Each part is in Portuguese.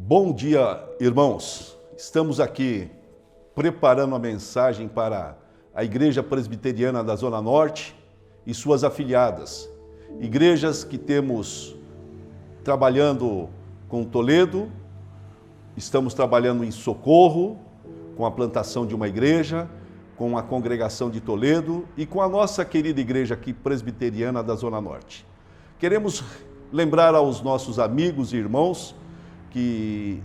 Bom dia, irmãos. Estamos aqui preparando a mensagem para a Igreja Presbiteriana da Zona Norte e suas afiliadas. Igrejas que temos trabalhando com Toledo, estamos trabalhando em Socorro, com a plantação de uma igreja, com a congregação de Toledo e com a nossa querida igreja aqui presbiteriana da Zona Norte. Queremos lembrar aos nossos amigos e irmãos que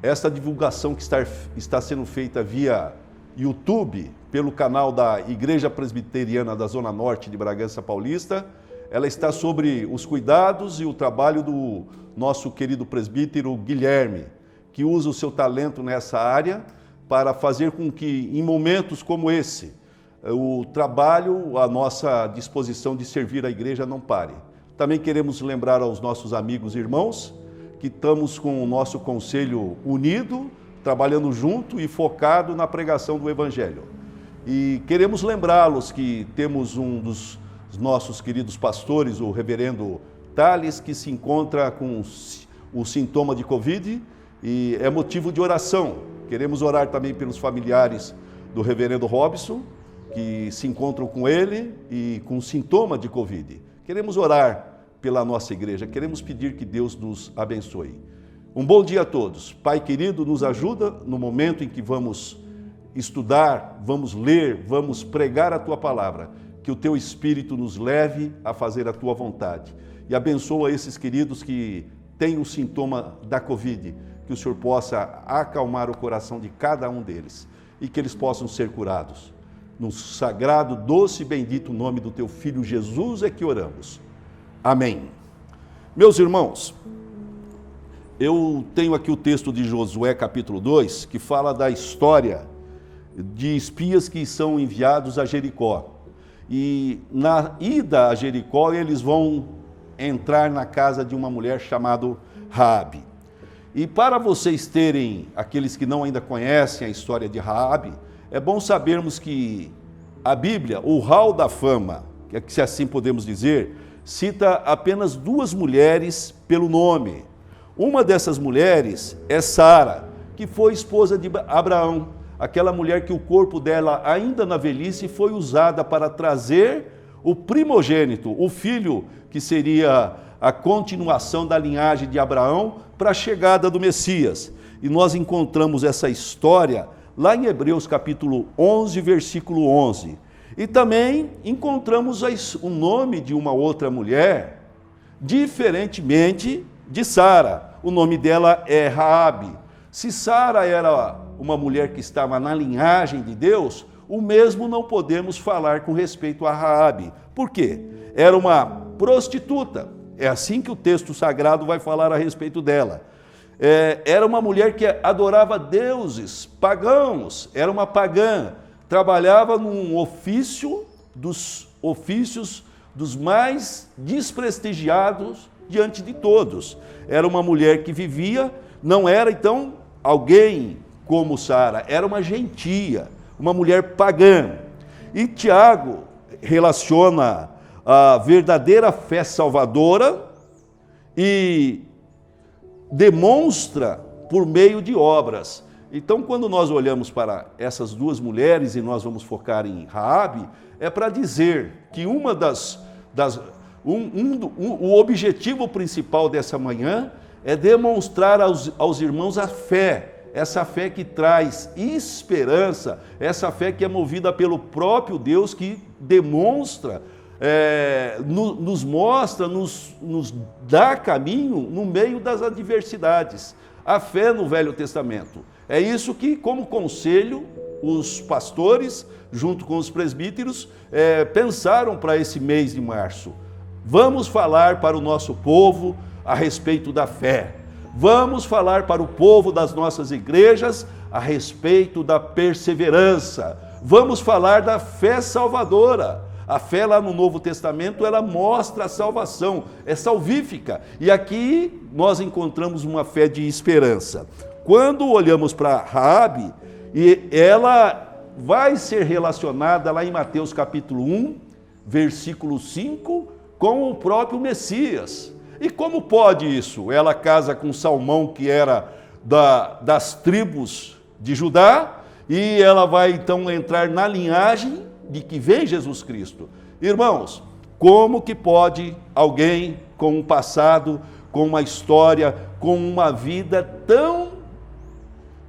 esta divulgação que está sendo feita via YouTube, pelo canal da Igreja Presbiteriana da Zona Norte de Bragança Paulista, ela está sobre os cuidados e o trabalho do nosso querido presbítero Guilherme, que usa o seu talento nessa área para fazer com que, em momentos como esse, o trabalho, a nossa disposição de servir a igreja não pare. Também queremos lembrar aos nossos amigos e irmãos que estamos com o nosso conselho unido, trabalhando junto e focado na pregação do Evangelho. E queremos lembrá-los que temos um dos nossos queridos pastores, o reverendo Thales, que se encontra com o sintoma de Covid e é motivo de oração. Queremos orar também pelos familiares do reverendo Robson, que se encontram com ele e com sintoma de Covid. Queremos orar pela nossa igreja, queremos pedir que Deus nos abençoe. Um bom dia a todos. Pai querido, nos ajuda no momento em que vamos estudar, vamos ler, vamos pregar a Tua palavra, que o Teu Espírito nos leve a fazer a Tua vontade. E abençoa esses queridos que têm o sintoma da Covid, que o Senhor possa acalmar o coração de cada um deles e que eles possam ser curados. No sagrado, doce e bendito nome do Teu Filho Jesus é que oramos. Amém. Meus irmãos, eu tenho aqui o texto de Josué capítulo 2, que fala da história de espias que são enviados a Jericó. E na ida a Jericó, eles vão entrar na casa de uma mulher chamada Raabe. E para vocês terem, aqueles que não ainda conhecem a história de Raabe, é bom sabermos que a Bíblia, o hall da fama, se assim podemos dizer, cita apenas duas mulheres pelo nome. Uma dessas mulheres é Sara, que foi esposa de Abraão, aquela mulher que o corpo dela, ainda na velhice, foi usada para trazer o primogênito, o filho que seria a continuação da linhagem de Abraão para a chegada do Messias. E nós encontramos essa história lá em Hebreus capítulo 11, versículo 11. E também encontramos o nome de uma outra mulher, diferentemente de Sara. O nome dela é Raabe. Se Sara era uma mulher que estava na linhagem de Deus, o mesmo não podemos falar com respeito a Raabe. Por quê? Era uma prostituta. É assim que o texto sagrado vai falar a respeito dela. Era uma mulher que adorava deuses pagãos, era uma pagã. Trabalhava num ofício dos ofícios dos mais desprestigiados diante de todos. Era uma mulher que vivia, não era então alguém como Sara, era uma gentia, uma mulher pagã. E Tiago relaciona a verdadeira fé salvadora e demonstra por meio de obras. Então, quando nós olhamos para essas duas mulheres e nós vamos focar em Raabe, é para dizer que o objetivo principal dessa manhã é demonstrar aos irmãos a fé, essa fé que traz esperança, essa fé que é movida pelo próprio Deus, que demonstra, nos mostra, nos dá caminho no meio das adversidades. A fé no Velho Testamento. É isso que, como conselho, os pastores, junto com os presbíteros, pensaram para esse mês de março. Vamos falar para o nosso povo a respeito da fé. Vamos falar para o povo das nossas igrejas a respeito da perseverança. Vamos falar da fé salvadora. A fé lá no Novo Testamento, ela mostra a salvação, é salvífica. E aqui nós encontramos uma fé de esperança. Quando olhamos para Raabe, ela vai ser relacionada lá em Mateus capítulo 1, versículo 5, com o próprio Messias. E como pode isso? Ela casa com Salmão, que era das tribos de Judá, e ela vai então entrar na linhagem de que vem Jesus Cristo. Irmãos, como que pode alguém com um passado, com uma história, com uma vida tão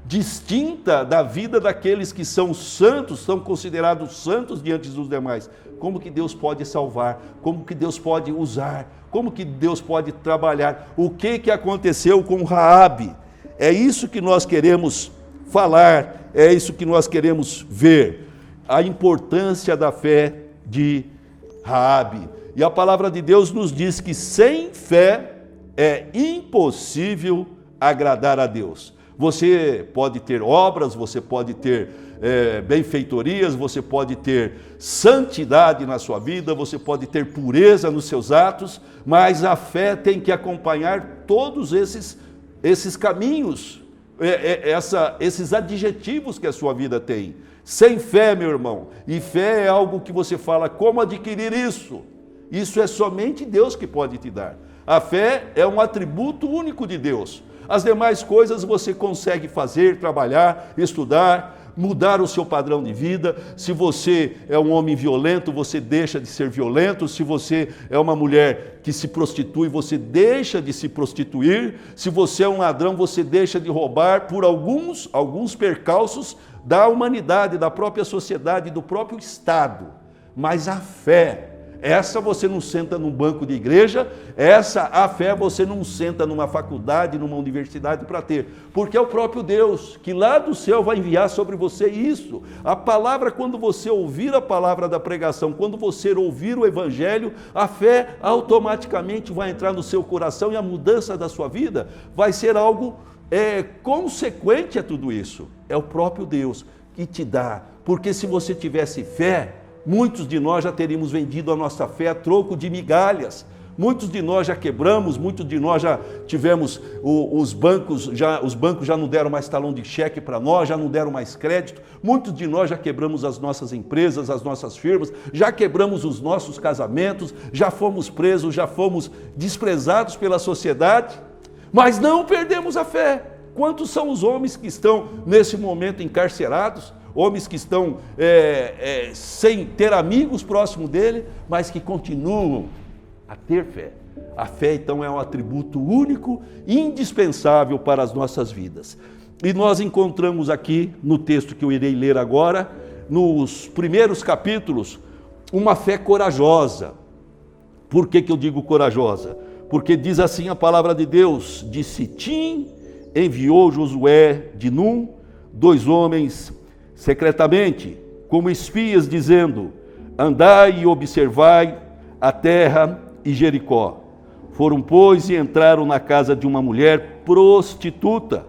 distinta da vida daqueles que são santos, são considerados santos diante dos demais, como que Deus pode salvar? Como que Deus pode usar? Como que Deus pode trabalhar? O que aconteceu com Raabe? É isso que nós queremos falar, é isso que nós queremos ver, a importância da fé de Raabe. E a palavra de Deus nos diz que sem fé é impossível agradar a Deus. Você pode ter obras, você pode ter benfeitorias, você pode ter santidade na sua vida, você pode ter pureza nos seus atos, mas a fé tem que acompanhar todos esses caminhos, esses adjetivos que a sua vida tem. Sem fé, meu irmão, e fé é algo que você fala, como adquirir isso? Isso é somente Deus que pode te dar. A fé é um atributo único de Deus. As demais coisas você consegue fazer, trabalhar, estudar, mudar o seu padrão de vida. Se você é um homem violento, você deixa de ser violento. Se você é uma mulher que se prostitui, você deixa de se prostituir. Se você é um ladrão, você deixa de roubar por alguns percalços da humanidade, da própria sociedade, do próprio Estado. Mas a fé, essa você não senta num banco de igreja, a fé você não senta numa faculdade, numa universidade para ter, porque é o próprio Deus que lá do céu vai enviar sobre você isso. A palavra, quando você ouvir a palavra da pregação, quando você ouvir o evangelho, a fé automaticamente vai entrar no seu coração e a mudança da sua vida vai ser algo consequente a tudo isso. É o próprio Deus que te dá, porque se você tivesse fé, muitos de nós já teríamos vendido a nossa fé a troco de migalhas. Muitos de nós já quebramos, muitos de nós já tivemos, os bancos já não deram mais talão de cheque para nós, já não deram mais crédito. Muitos de nós já quebramos as nossas empresas, as nossas firmas, já quebramos os nossos casamentos, já fomos presos, já fomos desprezados pela sociedade, mas não perdemos a fé. Quantos são os homens que estão nesse momento encarcerados? Homens que estão sem ter amigos próximos dele, mas que continuam a ter fé. A fé, então, é um atributo único, indispensável para as nossas vidas. E nós encontramos aqui, no texto que eu irei ler agora, nos primeiros capítulos, uma fé corajosa. Por que eu digo corajosa? Porque diz assim a palavra de Deus: de Sitim enviou Josué de Num 2 homens secretamente, como espias, dizendo: andai e observai a terra e Jericó. Foram, pois, e entraram na casa de uma mulher prostituta,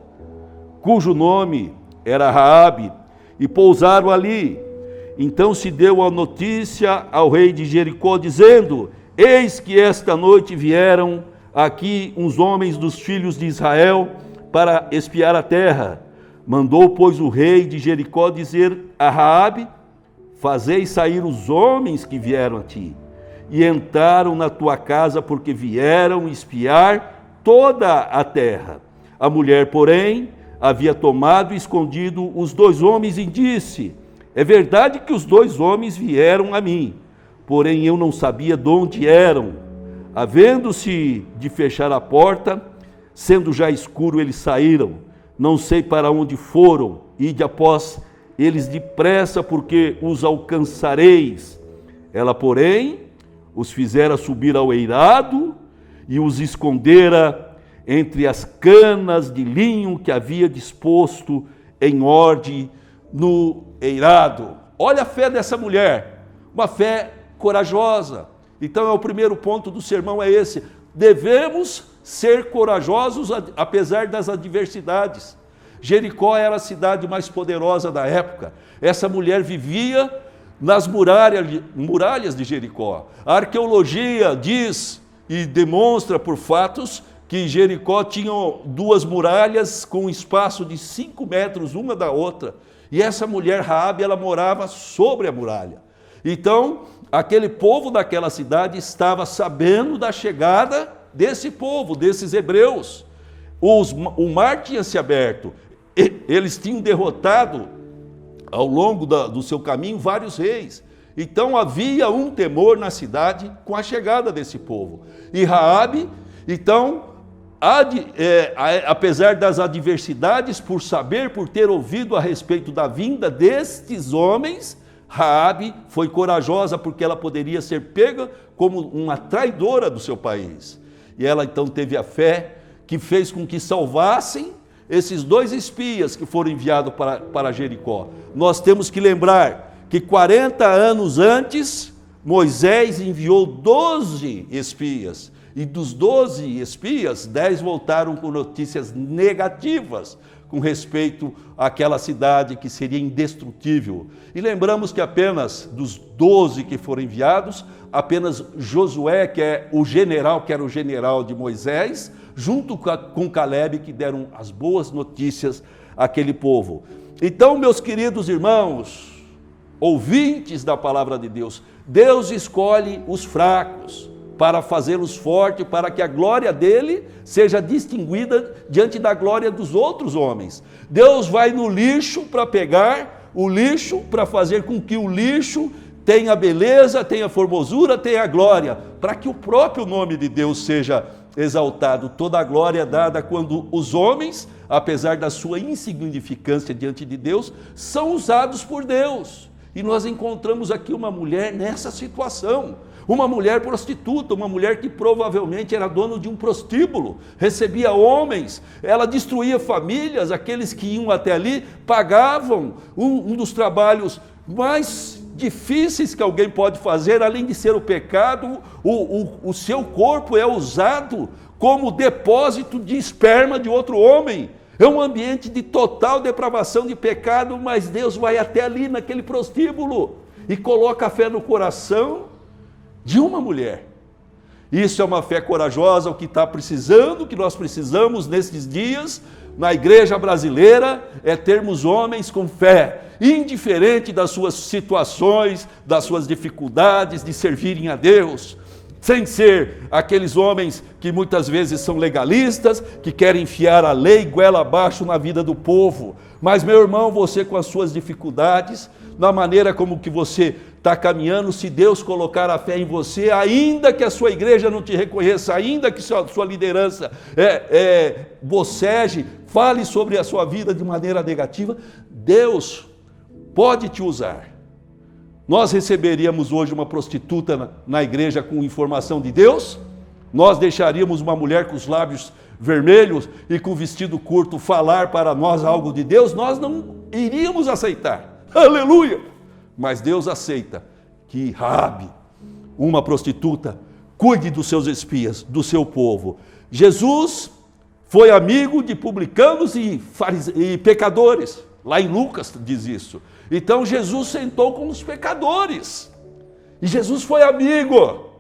cujo nome era Raabe, e pousaram ali. Então se deu a notícia ao rei de Jericó, dizendo: eis que esta noite vieram aqui uns homens dos filhos de Israel para espiar a terra. Mandou, pois, o rei de Jericó dizer a Raabe: fazei sair os homens que vieram a ti, e entraram na tua casa, porque vieram espiar toda a terra. A mulher, porém, havia tomado e escondido os 2 homens, e disse: é verdade que os 2 homens vieram a mim, porém eu não sabia de onde eram. Havendo-se de fechar a porta, sendo já escuro, eles saíram. Não sei para onde foram, ide após eles depressa, porque os alcançareis. Ela, porém, os fizera subir ao eirado e os escondera entre as canas de linho que havia disposto em ordem no eirado. Olha a fé dessa mulher, uma fé corajosa. Então, o primeiro ponto do sermão é esse: devemos ser corajosos apesar das adversidades. Jericó era a cidade mais poderosa da época. Essa mulher vivia nas muralhas de Jericó. A arqueologia diz e demonstra por fatos que Jericó tinha 2 muralhas com um espaço de 5 metros uma da outra. E essa mulher Raabe, ela morava sobre a muralha. Então, aquele povo daquela cidade estava sabendo da chegada desse povo, desses hebreus. O mar tinha se aberto, eles tinham derrotado ao longo do seu caminho vários reis. Então havia um temor na cidade com a chegada desse povo. E Raabe, então, apesar das adversidades, por saber, por ter ouvido a respeito da vinda destes homens, Raabe foi corajosa porque ela poderia ser pega como uma traidora do seu país. E ela então teve a fé que fez com que salvassem esses 2 espias que foram enviados para Jericó. Nós temos que lembrar que 40 anos antes, Moisés enviou 12 espias. E dos 12 espias, 10 voltaram com notícias negativas com respeito àquela cidade que seria indestrutível. E lembramos que apenas dos 12 que foram enviados, apenas Josué, que era o general de Moisés, junto com Caleb, que deram as boas notícias àquele povo. Então, meus queridos irmãos, ouvintes da palavra de Deus, Deus escolhe os fracos para fazê-los fortes, para que a glória dele seja distinguida diante da glória dos outros homens. Deus vai no lixo para pegar o lixo, para fazer com que o lixo tenha beleza, tenha formosura, tenha glória, para que o próprio nome de Deus seja exaltado. Toda a glória é dada quando os homens, apesar da sua insignificância diante de Deus, são usados por Deus. E nós encontramos aqui uma mulher nessa situação. Uma mulher prostituta, uma mulher que provavelmente era dona de um prostíbulo, recebia homens, ela destruía famílias, aqueles que iam até ali pagavam um dos trabalhos mais difíceis que alguém pode fazer, além de ser o pecado, o seu corpo é usado como depósito de esperma de outro homem. É um ambiente de total depravação de pecado, mas Deus vai até ali naquele prostíbulo e coloca a fé no coração de uma mulher. Isso é uma fé corajosa, o que está precisando, o que nós precisamos nesses dias, na igreja brasileira, é termos homens com fé, indiferente das suas situações, das suas dificuldades, de servirem a Deus, sem ser aqueles homens que muitas vezes são legalistas, que querem enfiar a lei goela abaixo na vida do povo. Mas, meu irmão, você com as suas dificuldades, na maneira como que você está caminhando, se Deus colocar a fé em você, ainda que a sua igreja não te reconheça, ainda que sua liderança bocege, fale sobre a sua vida de maneira negativa, Deus pode te usar. Nós receberíamos hoje uma prostituta na igreja com informação de Deus? Nós deixaríamos uma mulher com os lábios vermelhos e com vestido curto falar para nós algo de Deus? Nós não iríamos aceitar. Aleluia! Mas Deus aceita que Raabe, uma prostituta, cuide dos seus espias, do seu povo. Jesus foi amigo de publicanos e pecadores. Lá em Lucas diz isso. Então Jesus sentou com os pecadores. E Jesus foi amigo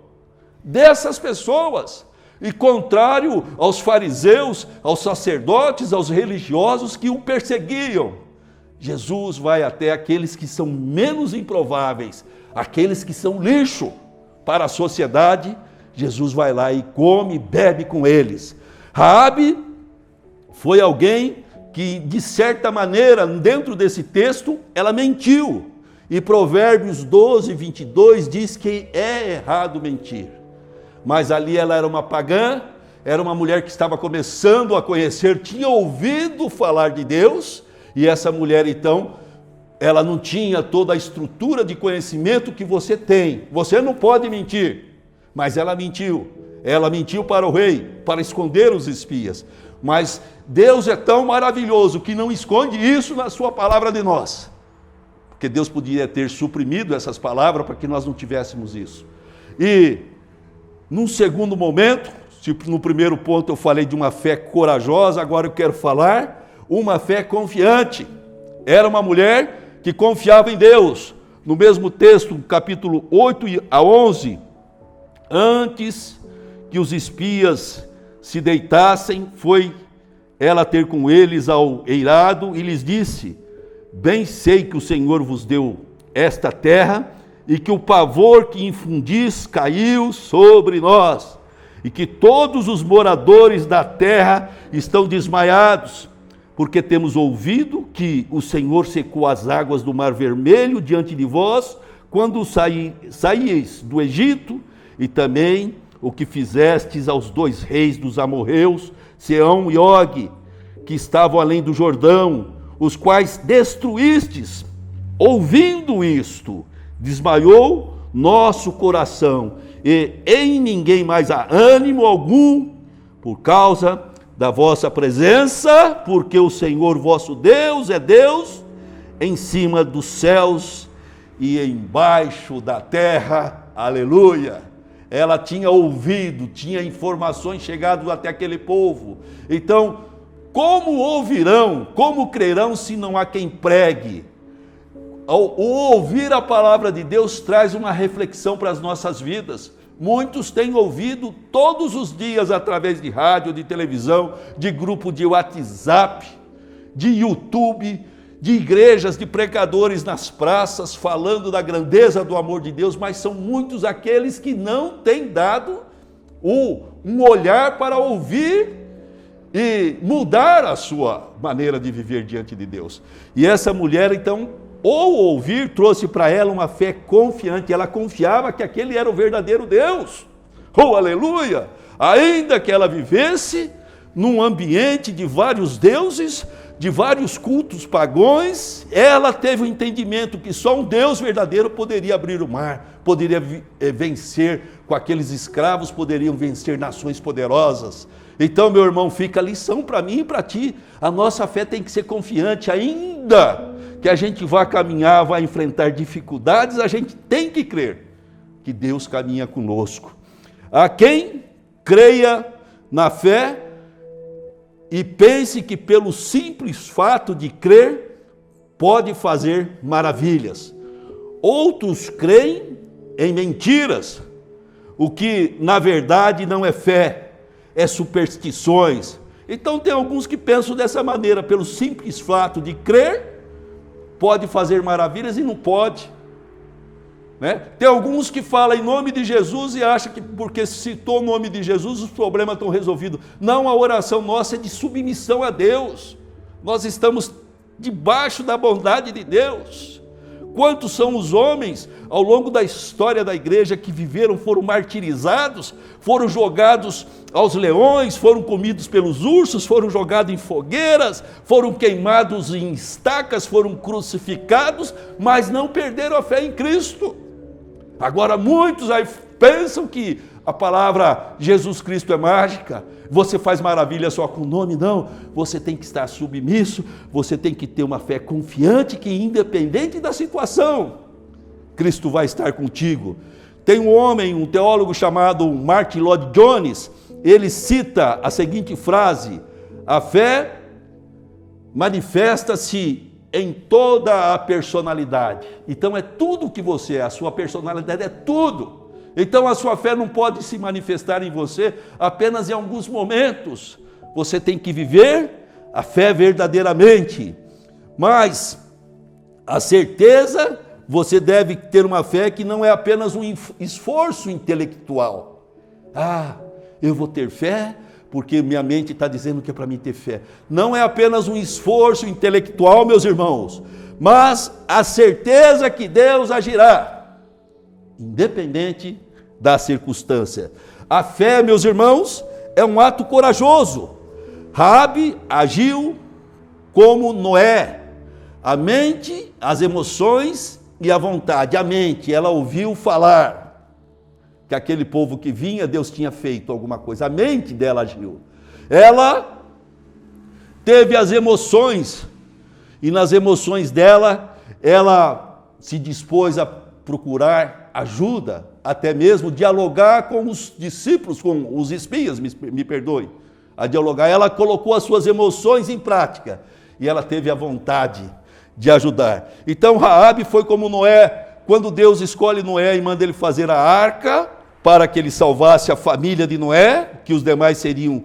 dessas pessoas. E contrário aos fariseus, aos sacerdotes, aos religiosos que o perseguiam, Jesus vai até aqueles que são menos improváveis, aqueles que são lixo para a sociedade. Jesus vai lá e come, bebe com eles. Raabe foi alguém que, de certa maneira, dentro desse texto, ela mentiu. E Provérbios 12, 22 diz que é errado mentir. Mas ali ela era uma pagã, era uma mulher que estava começando a conhecer, tinha ouvido falar de Deus. E essa mulher, então, ela não tinha toda a estrutura de conhecimento que você tem. Você não pode mentir, mas ela mentiu. Ela mentiu para o rei, para esconder os espias. Mas Deus é tão maravilhoso que não esconde isso na sua palavra de nós. Porque Deus podia ter suprimido essas palavras para que nós não tivéssemos isso. E, num segundo momento, tipo no primeiro ponto eu falei de uma fé corajosa, agora eu quero falar uma fé confiante. Era uma mulher que confiava em Deus. No mesmo texto, capítulo 8 a 11, antes que os espias se deitassem, foi ela ter com eles ao eirado e lhes disse: bem sei que o Senhor vos deu esta terra e que o pavor que infundis caiu sobre nós. e que todos os moradores da terra estão desmaiados, porque temos ouvido que o Senhor secou as águas do Mar Vermelho diante de vós, quando saíeis do Egito, e também o que fizestes aos 2 reis dos amorreus, Seão e Og, que estavam além do Jordão, os quais destruístes. Ouvindo isto, desmaiou nosso coração, e em ninguém mais há ânimo algum, por causa da vossa presença, porque o Senhor vosso Deus é Deus em cima dos céus e embaixo da terra. Aleluia! Ela tinha ouvido, tinha informações chegado até aquele povo. Então, como ouvirão, como crerão se não há quem pregue? O ouvir a palavra de Deus traz uma reflexão para as nossas vidas. Muitos têm ouvido todos os dias através de rádio, de televisão, de grupo de WhatsApp, de YouTube, de igrejas, de pregadores nas praças, falando da grandeza do amor de Deus, mas são muitos aqueles que não têm dado um olhar para ouvir e mudar a sua maneira de viver diante de Deus. E essa mulher, então, ou ouvir, trouxe para ela uma fé confiante. Ela confiava que aquele era o verdadeiro Deus. Oh, aleluia! Ainda que ela vivesse num ambiente de vários deuses, de vários cultos pagãos, ela teve o entendimento que só um Deus verdadeiro poderia abrir o mar, poderia vencer com aqueles escravos, poderiam vencer nações poderosas. Então, meu irmão, fica a lição para mim e para ti. A nossa fé tem que ser confiante, ainda que a gente vá caminhar, vá enfrentar dificuldades, a gente tem que crer que Deus caminha conosco. A quem creia na fé e pense que pelo simples fato de crer pode fazer maravilhas. Outros creem em mentiras, o que na verdade não é fé, é superstições. Então tem alguns que pensam dessa maneira, pelo simples fato de crer, pode fazer maravilhas e não pode. Né? Tem alguns que falam em nome de Jesus e acham que porque citou o nome de Jesus os problemas estão resolvidos. Não, a oração nossa é de submissão a Deus. Nós estamos debaixo da bondade de Deus. Quantos são os homens ao longo da história da igreja que viveram, foram martirizados, foram jogados aos leões, foram comidos pelos ursos, foram jogados em fogueiras, foram queimados em estacas, foram crucificados, mas não perderam a fé em Cristo. Agora muitos aí pensam que a palavra Jesus Cristo é mágica, você faz maravilha só com o nome. Não, você tem que estar submisso, você tem que ter uma fé confiante que independente da situação, Cristo vai estar contigo. Tem um homem, um teólogo chamado Martin Lloyd Jones, ele cita a seguinte frase: a fé manifesta-se em toda a personalidade. Então é tudo o que você é, a sua personalidade é tudo. Então a sua fé não pode se manifestar em você apenas em alguns momentos. Você tem que viver a fé verdadeiramente. Mas a certeza, você deve ter uma fé que não é apenas um esforço intelectual. Ah, eu vou ter fé porque minha mente está dizendo que é para mim ter fé. Não é apenas um esforço intelectual, meus irmãos, mas a certeza que Deus agirá, independente da circunstância. A fé, meus irmãos, é um ato corajoso. Raabe agiu como Noé. A mente, as emoções e a vontade. A mente, ela ouviu falar que aquele povo que vinha, Deus tinha feito alguma coisa. A mente dela agiu. Ela teve as emoções, e nas emoções dela, ela se dispôs a procurar ajuda, até mesmo dialogar com os discípulos, com os espias, me perdoe, a dialogar. Ela colocou as suas emoções em prática, e ela teve a vontade de ajudar. Então Raabe foi como Noé, quando Deus escolhe Noé e manda ele fazer a arca, para que ele salvasse a família de Noé, que os demais seriam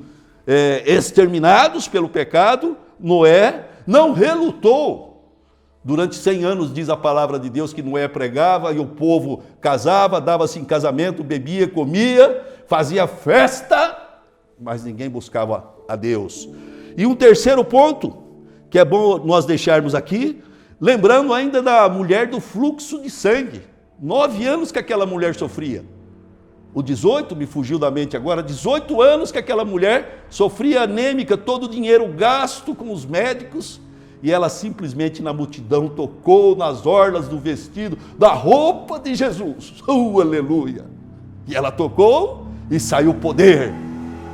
exterminados pelo pecado. Noé não relutou. Durante 100 anos diz a palavra de Deus que Noé pregava e o povo casava, dava-se em casamento, bebia, comia. fazia festa, mas ninguém buscava a Deus. E um terceiro ponto, que é bom nós deixarmos aqui, lembrando ainda da mulher do fluxo de sangue. 9 anos que aquela mulher sofria. O 18, me fugiu da mente agora, 18 anos que aquela mulher sofria anêmica, todo o dinheiro gasto com os médicos, e ela simplesmente na multidão tocou nas orlas do vestido, da roupa de Jesus. Aleluia! E ela tocou e saiu poder.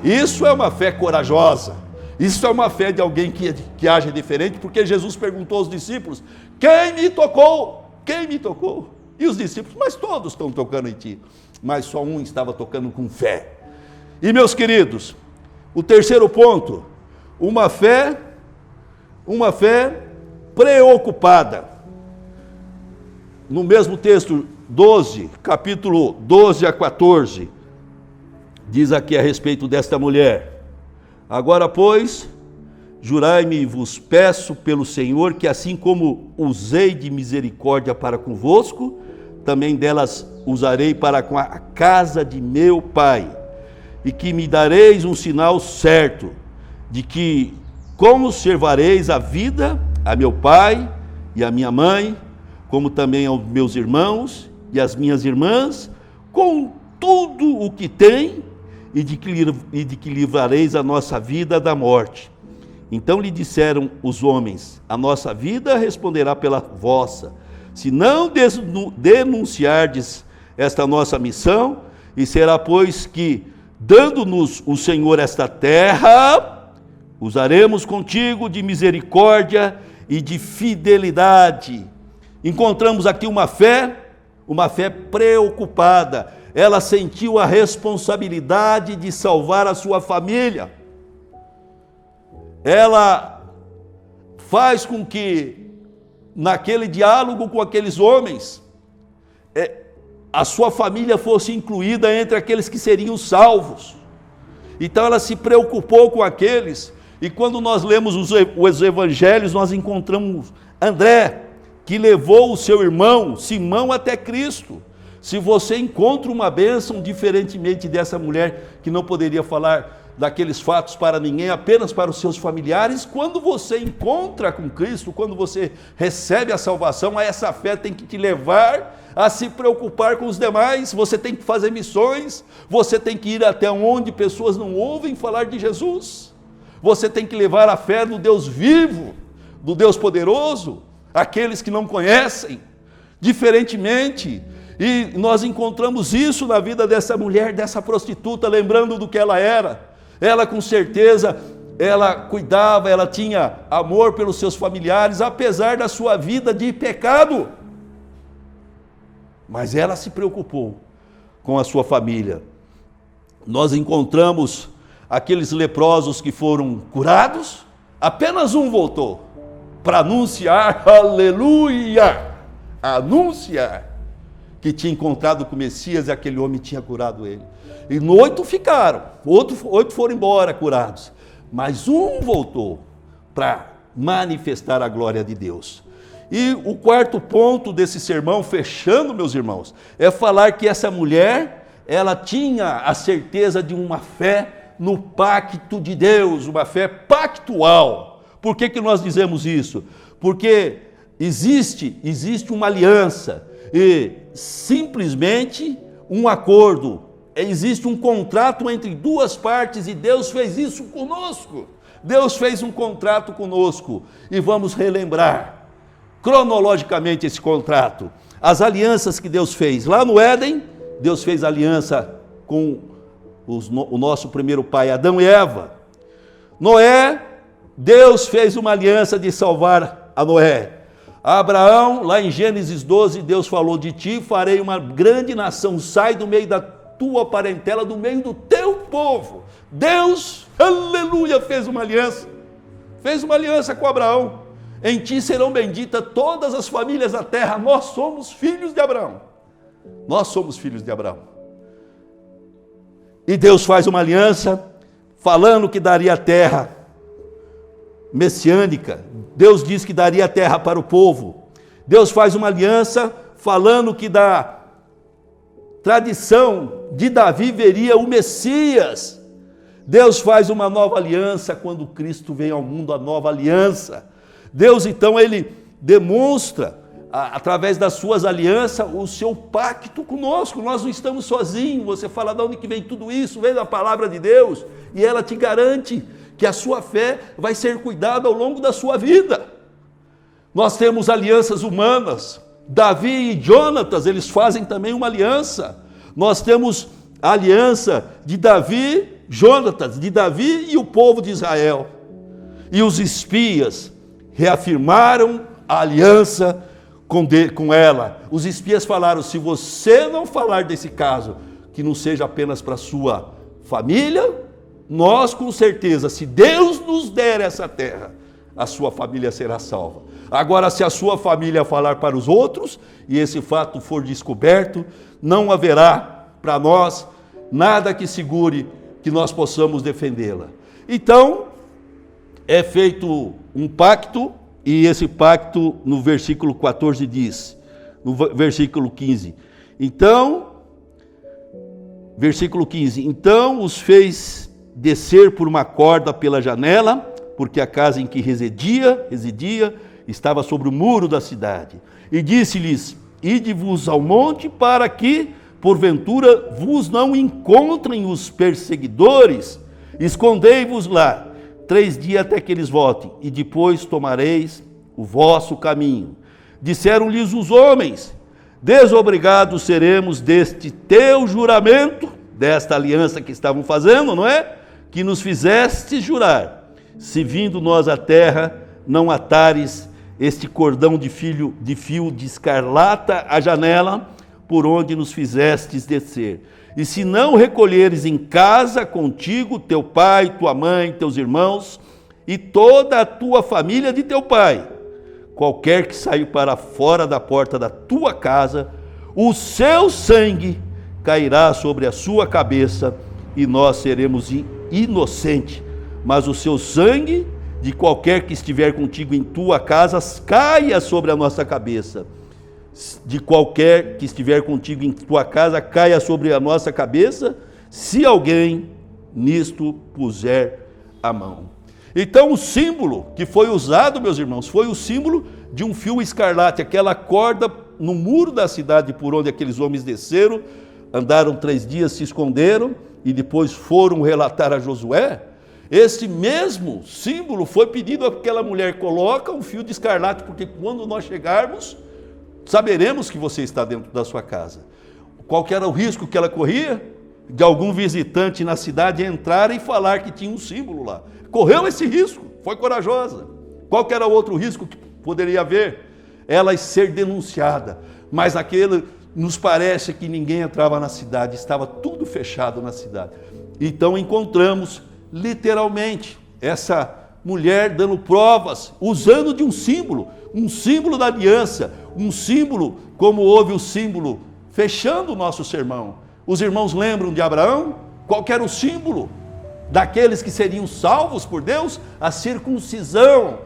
Isso é uma fé corajosa. Isso é uma fé de alguém que age diferente, porque Jesus perguntou aos discípulos: quem me tocou? Quem me tocou? E os discípulos: mas todos estão tocando em ti. Mas só um estava tocando com fé. E meus queridos, o terceiro ponto, uma fé preocupada. No mesmo texto 12, capítulo 12 a 14, diz aqui a respeito desta mulher: agora, pois, jurai-me e vos peço pelo Senhor que assim como usei de misericórdia para convosco, também delas usarei para com a casa de meu Pai, e que me dareis um sinal certo, de que conservareis a vida a meu pai e a minha mãe, como também aos meus irmãos e às minhas irmãs, com tudo o que tem, e de que livrareis a nossa vida da morte. Então lhe disseram os homens: a nossa vida responderá pela vossa, se não denunciardes esta nossa missão, e será, pois, que, dando-nos o Senhor esta terra, usaremos contigo de misericórdia e de fidelidade. Encontramos aqui uma fé preocupada. Ela sentiu a responsabilidade de salvar a sua família. Ela faz com que, naquele diálogo com aqueles homens, a sua família fosse incluída entre aqueles que seriam salvos. Então ela se preocupou com aqueles, e quando nós lemos os evangelhos, nós encontramos André, que levou o seu irmão Simão até Cristo. Se você encontra uma bênção, diferentemente dessa mulher que não poderia falar daqueles fatos para ninguém, apenas para os seus familiares, quando você encontra com Cristo, quando você recebe a salvação, essa fé tem que te levar a se preocupar com os demais. Você tem que fazer missões, você tem que ir até onde pessoas não ouvem falar de Jesus, você tem que levar a fé do Deus vivo, do Deus poderoso, aqueles que não conhecem, diferentemente. E nós encontramos isso na vida dessa mulher, dessa prostituta, lembrando do que ela era. Ela, com certeza, ela cuidava, ela tinha amor pelos seus familiares, apesar da sua vida de pecado. Mas ela se preocupou com a sua família. Nós encontramos aqueles leprosos que foram curados, apenas um voltou para anunciar, aleluia, anunciar que tinha encontrado com o Messias e aquele homem tinha curado ele. E 8 ficaram, 8 foram embora curados, mas um voltou para manifestar a glória de Deus. E o quarto ponto desse sermão, fechando, meus irmãos, é falar que essa mulher, ela tinha a certeza de uma fé no pacto de Deus, uma fé pactual. Por que nós dizemos isso? Porque existe uma aliança e simplesmente um acordo, existe um contrato entre duas partes, e Deus fez isso conosco. Deus fez um contrato conosco, e vamos relembrar cronologicamente esse contrato. As alianças que Deus fez lá no Éden, Deus fez aliança com o nosso primeiro pai, Adão e Eva. Noé, Deus fez uma aliança de salvar a Noé. Abraão, lá em Gênesis 12, Deus falou: de ti farei uma grande nação, sai do meio da tua parentela, do meio do teu povo. Deus, aleluia, fez uma aliança com Abraão. Em ti serão benditas todas as famílias da terra. Nós somos filhos de Abraão. E Deus faz uma aliança falando que daria a terra messiânica. Deus diz que daria a terra para o povo. Deus faz uma aliança falando que tradição de Davi veria o Messias. Deus faz uma nova aliança quando Cristo vem ao mundo, a nova aliança. Deus, então, ele demonstra, através das suas alianças, o seu pacto conosco. Nós não estamos sozinhos. Você fala, de onde que vem tudo isso? Vem da palavra de Deus, e ela te garante que a sua fé vai ser cuidada ao longo da sua vida. Nós temos alianças humanas. Davi e Jonatas, eles fazem também uma aliança. Nós temos a aliança de Davi, Jonatas, de Davi e o povo de Israel. E os espias reafirmaram a aliança com ela. Os espias falaram, se você não falar desse caso, que não seja apenas para a sua família, nós com certeza, se Deus nos der essa terra, a sua família será salva. Agora, se a sua família falar para os outros, e esse fato for descoberto, não haverá para nós nada que segure que nós possamos defendê-la. Então, é feito um pacto, e esse pacto no versículo 14 diz, no versículo 15, versículo 15, então os fez descer por uma corda pela janela, porque a casa em que residia estava sobre o muro da cidade. E disse-lhes, ide-vos ao monte para que, porventura, vos não encontrem os perseguidores, escondei-vos lá 3 dias até que eles voltem, e depois tomareis o vosso caminho. Disseram-lhes os homens, desobrigados seremos deste teu juramento, desta aliança que estavam fazendo, não é? Que nos fizeste jurar, se vindo nós à terra, não atares este cordão de fio de escarlata à janela, por onde nos fizestes descer. E se não recolheres em casa contigo teu pai, tua mãe, teus irmãos, e toda a tua família de teu pai, qualquer que sair para fora da porta da tua casa, o seu sangue cairá sobre a sua cabeça, e nós seremos inocentes, mas o seu sangue de qualquer que estiver contigo em tua casa caia sobre a nossa cabeça. De qualquer que estiver contigo em tua casa caia sobre a nossa cabeça, se alguém nisto puser a mão. Então o símbolo que foi usado, meus irmãos, foi o símbolo de um fio escarlate, aquela corda no muro da cidade por onde aqueles homens desceram, andaram 3 dias, se esconderam e depois foram relatar a Josué. Esse mesmo símbolo foi pedido àquela mulher, coloca um fio de escarlate, porque quando nós chegarmos, saberemos que você está dentro da sua casa. Qual que era o risco que ela corria? De algum visitante na cidade entrar e falar que tinha um símbolo lá. Correu esse risco, foi corajosa. Qual que era o outro risco que poderia haver? Ela ser denunciada. Mas aquele, nos parece que ninguém entrava na cidade, estava tudo fechado na cidade. Então encontramos literalmente essa mulher dando provas, usando de um símbolo da aliança, um símbolo como houve o símbolo fechando o nosso sermão. Os irmãos lembram de Abraão? Qual que era o símbolo daqueles que seriam salvos por Deus? A circuncisão.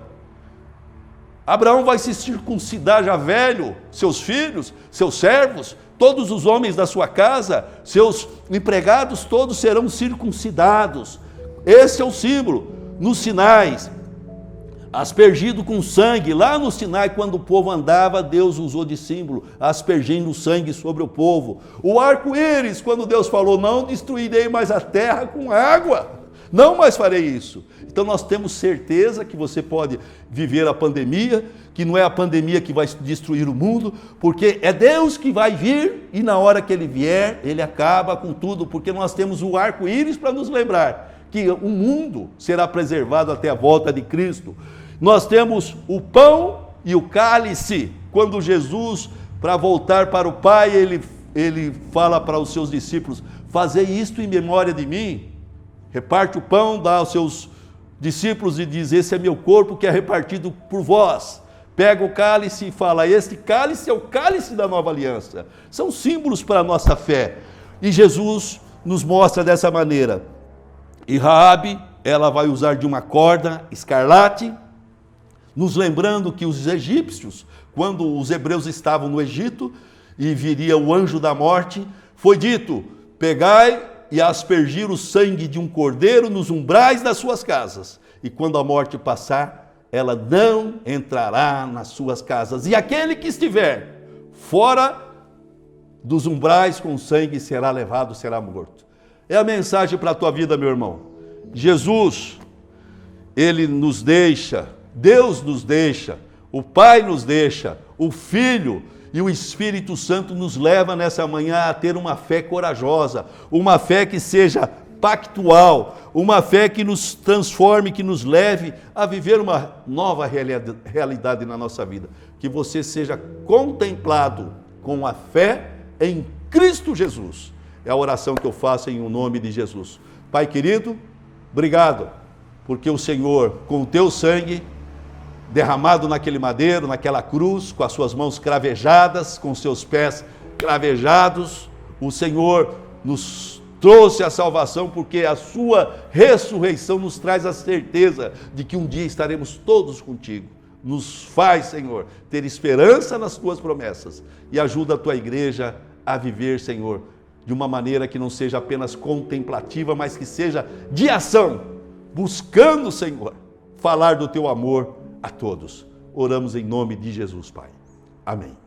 Abraão vai se circuncidar já velho, seus filhos, seus servos, todos os homens da sua casa, seus empregados, todos serão circuncidados. Esse é o símbolo. Nos sinais, aspergido com sangue, lá no Sinai, quando o povo andava, Deus usou de símbolo, aspergindo sangue sobre o povo. O arco-íris, quando Deus falou, não destruirei mais a terra com água, não mais farei isso. Então nós temos certeza que você pode viver a pandemia, que não é a pandemia que vai destruir o mundo, porque é Deus que vai vir, e na hora que Ele vier, Ele acaba com tudo, porque nós temos o arco-íris para nos lembrar que o mundo será preservado até a volta de Cristo. Nós temos o pão e o cálice. Quando Jesus, para voltar para o Pai, ele fala para os seus discípulos, fazei isto em memória de mim. Reparte o pão, dá aos seus discípulos e diz, esse é meu corpo que é repartido por vós. Pega o cálice e fala, este cálice é o cálice da nova aliança. São símbolos para a nossa fé. E Jesus nos mostra dessa maneira. E Raabe, ela vai usar de uma corda escarlate, nos lembrando que os egípcios, quando os hebreus estavam no Egito, e viria o anjo da morte, Foi dito: pegai e aspergir o sangue de um cordeiro nos umbrais das suas casas, e quando a morte passar, ela não entrará nas suas casas. E aquele que estiver fora dos umbrais com sangue será levado, será morto. É a mensagem para a tua vida, meu irmão. Jesus, Ele nos deixa, Deus nos deixa, o Pai nos deixa, o Filho e o Espírito Santo nos leva nessa manhã a ter uma fé corajosa, uma fé que seja pactual, uma fé que nos transforme, que nos leve a viver uma nova realidade na nossa vida. Que você seja contemplado com a fé em Cristo Jesus. É a oração que eu faço em nome de Jesus. Pai querido, obrigado, porque o Senhor, com o teu sangue derramado naquele madeiro, naquela cruz, com as suas mãos cravejadas, com os seus pés cravejados, o Senhor nos trouxe a salvação, porque a sua ressurreição nos traz a certeza de que um dia estaremos todos contigo. Nos faz, Senhor, ter esperança nas tuas promessas e ajuda a tua igreja a viver, Senhor, de uma maneira que não seja apenas contemplativa, mas que seja de ação, buscando, Senhor, falar do teu amor a todos. Oramos em nome de Jesus, Pai. Amém.